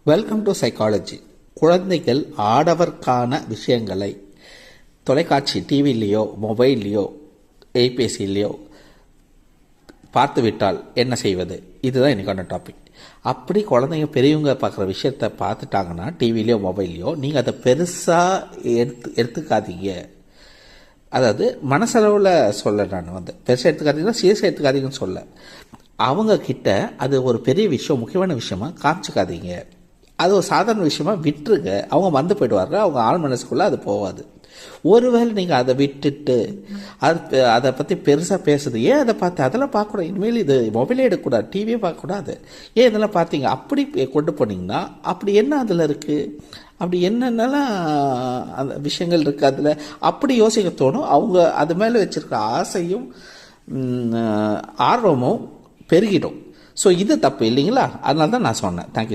Welcome to psychology. குழந்தைகள் ஆடவர்க்கான விஷயங்களை தொலைக்காட்சி டிவிலேயோ மொபைல்லையோ கைபேசியிலையோ பார்த்துவிட்டால் என்ன செய்வது? இதுதான் எனக்கான டாபிக். அப்படி குழந்தைங்க பெரியவங்க பார்க்குற விஷயத்த பார்த்துட்டாங்கன்னா டிவிலையோ மொபைல்லையோ நீங்கள் அதை பெருசாக எடுத்துக்காதீங்க. அதாவது மனசளவில் சொல்ல, நான் பெருசாக எடுத்துக்காதீங்கன்னா சீரியஸாக எடுத்துக்காதீங்கன்னு சொல்ல. அவங்கக்கிட்ட அது ஒரு பெரிய விஷயம், முக்கியமான விஷயமா காமிச்சிக்காதீங்க. அது ஒரு சாதாரண விஷயமா விட்டுருங்க. அவங்க போயிடுவாங்க, அவங்க ஆள் மனசுக்குள்ளே அது போகாது. ஒருவேளை நீங்கள் அதை விட்டுட்டு அதை பற்றி பெருசாக பேசுது, ஏன் அதை பார்த்து அதெல்லாம் பார்க்கக்கூடாது, இனிமேல் இது மொபைலே எடுக்கக்கூடாது, டிவியே பார்க்கக்கூடாது, ஏன் இதெல்லாம் பார்த்தீங்க அப்படி கொண்டு போனீங்கன்னா அப்படி என்ன அதில் இருக்குது, அப்படி என்னென்னலாம் அந்த விஷயங்கள் இருக்குது அதில் அப்படி யோசிக்க தோணும். அவங்க அது மேலே வச்சுருக்க ஆசையும் ஆர்வமும் பெருகிடும். ஸோ இது தப்பு இல்லைங்களா? அதனால தான் நான் சொன்னேன். தேங்க்யூ.